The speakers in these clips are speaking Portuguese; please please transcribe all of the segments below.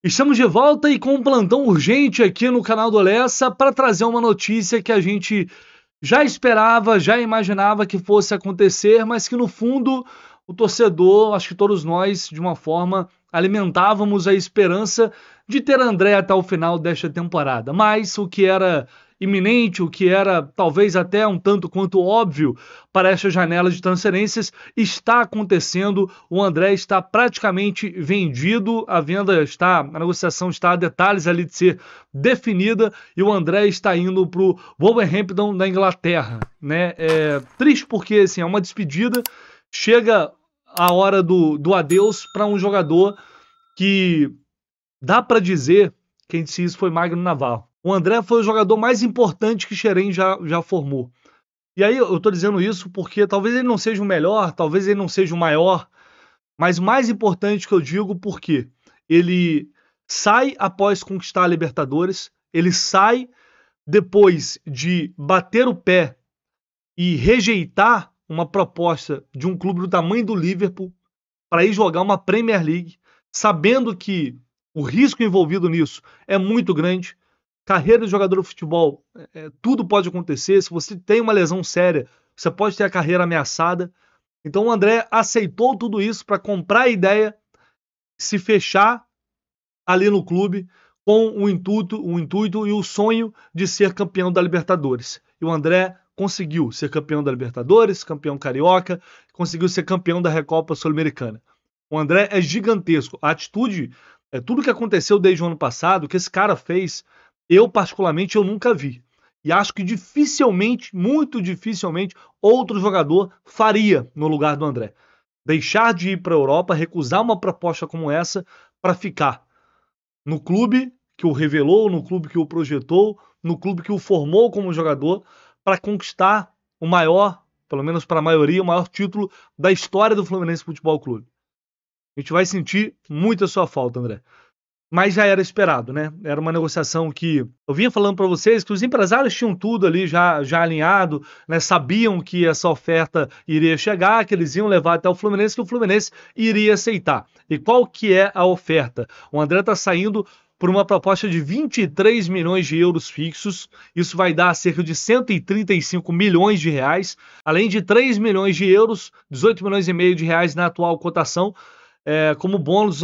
Estamos de volta e com um plantão urgente aqui no canal do Lessa para trazer uma notícia que a gente já esperava, já imaginava que fosse acontecer, mas que no fundo o torcedor, acho que todos nós, de uma forma, alimentávamos a esperança de ter André até o final desta temporada. Mas o que era iminente, o que era talvez até um tanto quanto óbvio para esta janela de transferências, está acontecendo. O André está praticamente vendido, a negociação está a detalhes ali de ser definida e o André está indo para o Wolverhampton da Inglaterra, né? É triste porque assim, é uma despedida, chega a hora do adeus para um jogador que dá para dizer, quem disse isso foi Magno Navarro. O André foi o jogador mais importante que Xerém já formou. E aí eu tô dizendo isso porque talvez ele não seja o melhor, talvez ele não seja o maior, mas mais importante que eu digo porque ele sai após conquistar a Libertadores, ele sai depois de bater o pé e rejeitar uma proposta de um clube do tamanho do Liverpool para ir jogar uma Premier League, sabendo que o risco envolvido nisso é muito grande. Carreira de jogador de futebol, tudo pode acontecer. Se você tem uma lesão séria, você pode ter a carreira ameaçada. Então o André aceitou tudo isso para comprar a ideia, se fechar ali no clube com o intuito e o sonho de ser campeão da Libertadores. E o André conseguiu ser campeão da Libertadores, campeão carioca, conseguiu ser campeão da Recopa Sul-Americana. O André é gigantesco. A atitude, tudo que aconteceu desde o ano passado, que esse cara fez, eu particularmente eu nunca vi. E acho que dificilmente, muito dificilmente, outro jogador faria no lugar do André. Deixar de ir para a Europa, recusar uma proposta como essa para ficar no clube que o revelou, no clube que o projetou, no clube que o formou como jogador, para conquistar o maior, pelo menos para a maioria, o maior título da história do Fluminense Futebol Clube. A gente vai sentir muito a sua falta, André. Mas já era esperado, né? Era uma negociação que eu vinha falando para vocês que os empresários tinham tudo ali já alinhado, né? Sabiam que essa oferta iria chegar, que eles iam levar até o Fluminense, que o Fluminense iria aceitar. E qual que é a oferta? O André está saindo por uma proposta de 23 milhões de euros fixos. Isso vai dar cerca de 135 milhões de reais, além de 3 milhões de euros, 18 milhões e meio de reais na atual cotação, como bônus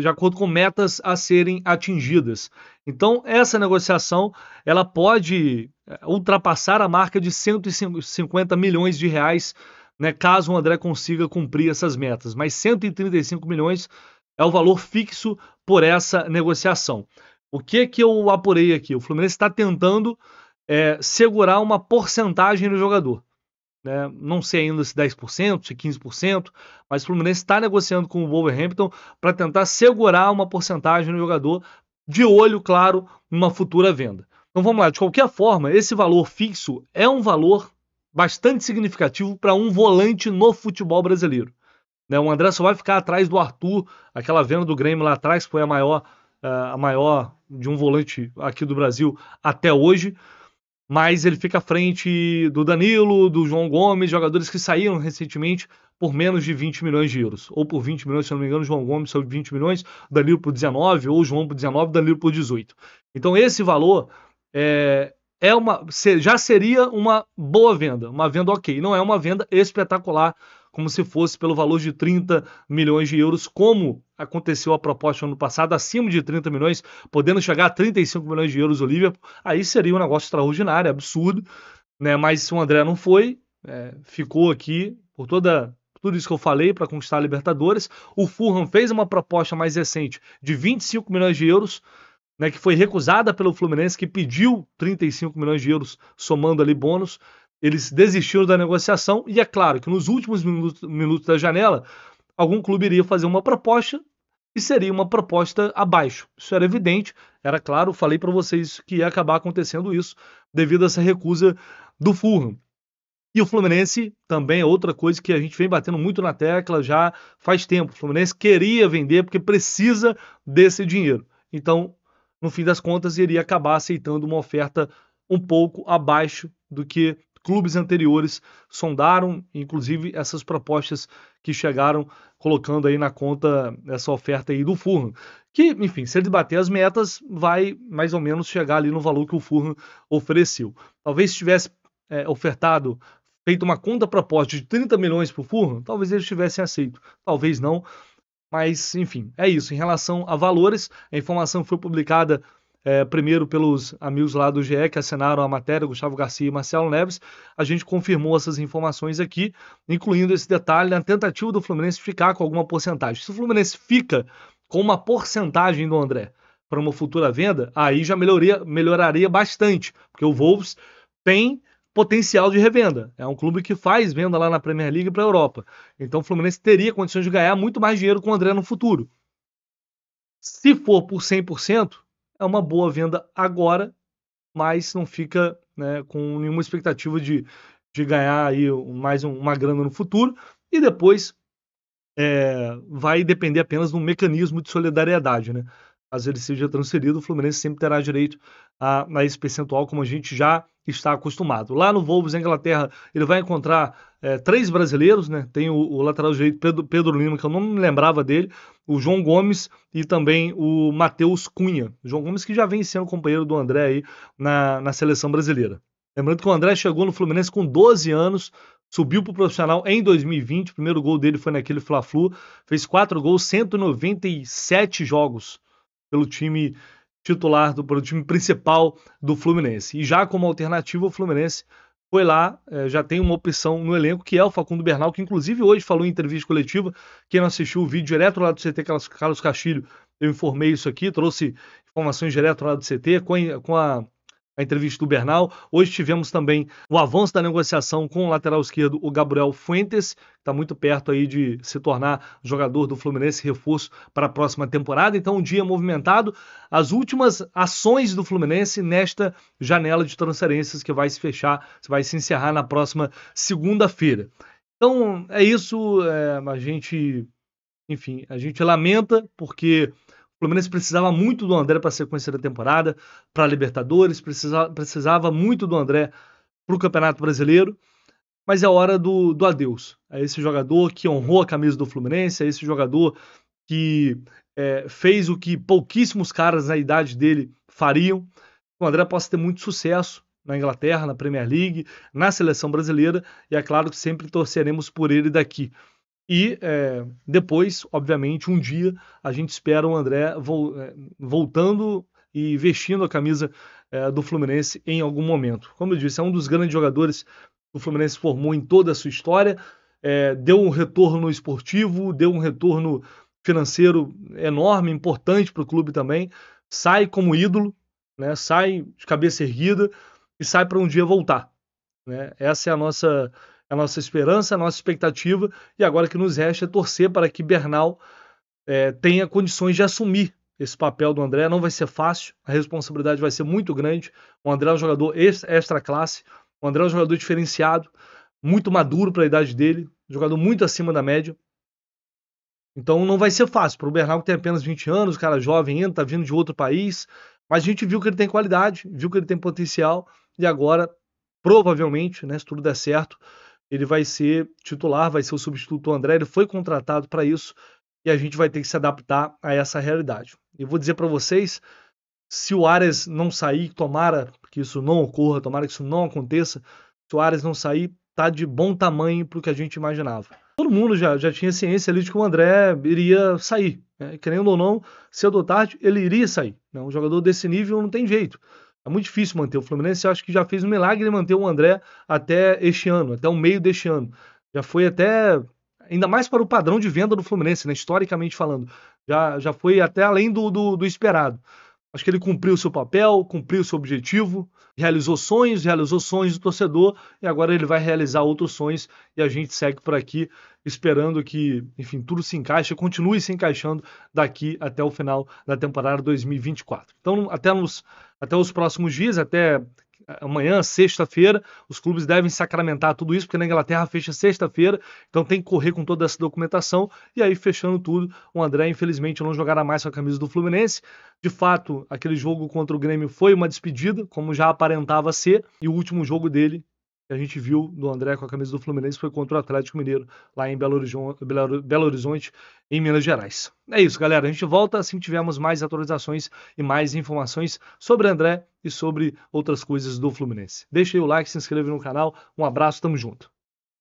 de acordo com metas a serem atingidas. Então, essa negociação ela pode ultrapassar a marca de 150 milhões de reais, né, caso o André consiga cumprir essas metas. Mas 135 milhões é o valor fixo por essa negociação. O que eu apurei aqui? O Fluminense está tentando segurar uma porcentagem no jogador. Né? Não sei ainda se 10%, se 15%, mas o Fluminense está negociando com o Wolverhampton para tentar segurar uma porcentagem no jogador, de olho, claro, numa futura venda. Então vamos lá, de qualquer forma, esse valor fixo é um valor bastante significativo para um volante no futebol brasileiro. Né? O André só vai ficar atrás do Arthur, aquela venda do Grêmio lá atrás, que foi a maior de um volante aqui do Brasil até hoje, mas ele fica à frente do Danilo, do João Gomes, jogadores que saíram recentemente por menos de 20 milhões de euros, ou por 20 milhões, se não me engano, o João Gomes saiu de 20 milhões, Danilo por 19, ou o João por 19, Danilo por 18. Então esse valor já seria uma boa venda, uma venda ok, não é uma venda espetacular, como se fosse pelo valor de 30 milhões de euros, como aconteceu a proposta no ano passado, acima de 30 milhões, podendo chegar a 35 milhões de euros o Liverpool, aí seria um negócio extraordinário, absurdo, né? Mas se o André não foi, ficou aqui por tudo isso que eu falei para conquistar a Libertadores. O Fulham fez uma proposta mais recente de 25 milhões de euros, né, que foi recusada pelo Fluminense, que pediu 35 milhões de euros, somando ali bônus. Eles desistiram da negociação e é claro que nos últimos minutos da janela, algum clube iria fazer uma proposta e seria uma proposta abaixo. Isso era evidente, era claro, falei para vocês que ia acabar acontecendo isso devido a essa recusa do Fulham. E o Fluminense também é outra coisa que a gente vem batendo muito na tecla já faz tempo. O Fluminense queria vender porque precisa desse dinheiro. Então, no fim das contas, iria acabar aceitando uma oferta um pouco abaixo do que clubes anteriores sondaram, inclusive essas propostas que chegaram colocando aí na conta essa oferta aí do Fulham, que, enfim, se ele bater as metas, vai mais ou menos chegar ali no valor que o Fulham ofereceu. Talvez se tivesse ofertado, feito uma contraproposta de 30 milhões para o Fulham, talvez eles tivessem aceito, talvez não, mas, enfim, é isso. Em relação a valores, a informação foi publicada primeiro pelos amigos lá do GE que assinaram a matéria, Gustavo Garcia e Marcelo Neves. A gente confirmou essas informações aqui, incluindo esse detalhe na tentativa do Fluminense ficar com alguma porcentagem. Se o Fluminense fica com uma porcentagem do André para uma futura venda, aí já melhoraria bastante, porque o Wolves tem potencial de revenda. É um clube que faz venda lá na Premier League para a Europa. Então o Fluminense teria condições de ganhar muito mais dinheiro com o André no futuro. Se for por 100%, é uma boa venda agora, mas não fica, né, com nenhuma expectativa de ganhar aí mais uma grana no futuro. E depois vai depender apenas de um mecanismo de solidariedade, né? Caso ele seja transferido, o Fluminense sempre terá direito a esse percentual, como a gente já está acostumado. Lá no Wolves, na Inglaterra, ele vai encontrar 3 brasileiros, né? Tem o lateral direito Pedro Lima, que eu não me lembrava dele, o João Gomes e também o Matheus Cunha. O João Gomes que já vem sendo companheiro do André aí na seleção brasileira. Lembrando que o André chegou no Fluminense com 12 anos, subiu para o profissional em 2020, o primeiro gol dele foi naquele Fla-Flu, fez 4 gols, 197 jogos pelo time titular, pelo time principal do Fluminense. E já como alternativa, o Fluminense foi lá, já tem uma opção no elenco, que é o Facundo Bernal, que inclusive hoje falou em entrevista coletiva. Quem não assistiu o vídeo direto lá do CT Carlos Castilho, eu informei isso aqui, trouxe informações direto lá do CT com a entrevista do Bernal. Hoje tivemos também o avanço da negociação com o lateral esquerdo, o Gabriel Fuentes, que está muito perto aí de se tornar jogador do Fluminense, reforço para a próxima temporada. Então, um dia movimentado. As últimas ações do Fluminense nesta janela de transferências que vai se fechar, vai se encerrar na próxima segunda-feira. Então, é isso. A gente lamenta porque o Fluminense precisava muito do André para a sequência da temporada, para a Libertadores, precisava muito do André para o Campeonato Brasileiro, mas é hora do adeus. É esse jogador que honrou a camisa do Fluminense, é esse jogador que fez o que pouquíssimos caras na idade dele fariam. O André possa ter muito sucesso na Inglaterra, na Premier League, na seleção brasileira, e é claro que sempre torceremos por ele daqui. E depois, obviamente, um dia a gente espera o André voltando e vestindo a camisa do Fluminense em algum momento. Como eu disse, é um dos grandes jogadores que o Fluminense formou em toda a sua história, deu um retorno esportivo, deu um retorno financeiro enorme, importante para o clube também, sai como ídolo, né, sai de cabeça erguida e sai para um dia voltar. Né? Essa é a nossa esperança, a nossa expectativa, e agora que nos resta é torcer para que Bernal tenha condições de assumir esse papel do André. Não vai ser fácil, a responsabilidade vai ser muito grande. O André é um jogador extra classe, o André é um jogador diferenciado, muito maduro para a idade dele, um jogador muito acima da média. Então não vai ser fácil para o Bernal, que tem apenas 20 anos, cara jovem ainda, está vindo de outro país, mas a gente viu que ele tem qualidade, viu que ele tem potencial, e agora, provavelmente, né, se tudo der certo, ele vai ser titular, vai ser o substituto do André, ele foi contratado para isso e a gente vai ter que se adaptar a essa realidade. E vou dizer para vocês, se o Ares não sair, tomara que isso não ocorra, tomara que isso não aconteça, se o Ares não sair, tá de bom tamanho para o que a gente imaginava. Todo mundo já tinha ciência ali de que o André iria sair, né? Querendo ou não, cedo ou tarde, ele iria sair. Né? Um jogador desse nível não tem jeito. É muito difícil manter. O Fluminense, eu acho que já fez um milagre de manter o André até este ano, até o meio deste ano. Já foi até, ainda mais para o padrão de venda do Fluminense, né? Historicamente falando. Já foi até além do esperado. Acho que ele cumpriu o seu papel, cumpriu o seu objetivo, realizou sonhos do torcedor, e agora ele vai realizar outros sonhos, e a gente segue por aqui esperando que, enfim, tudo se encaixe, continue se encaixando daqui até o final da temporada 2024. Então, até os próximos dias, até amanhã, sexta-feira, os clubes devem sacramentar tudo isso, porque na Inglaterra fecha sexta-feira, então tem que correr com toda essa documentação, e aí fechando tudo, o André infelizmente não jogará mais com a camisa do Fluminense. De fato, aquele jogo contra o Grêmio foi uma despedida, como já aparentava ser, e o último jogo dele que a gente viu do André com a camisa do Fluminense foi contra o Atlético Mineiro, lá em Belo Horizonte, em Minas Gerais. É isso, galera. A gente volta assim que tivermos mais atualizações e mais informações sobre André e sobre outras coisas do Fluminense. Deixa aí o like, se inscreve no canal. Um abraço, tamo junto.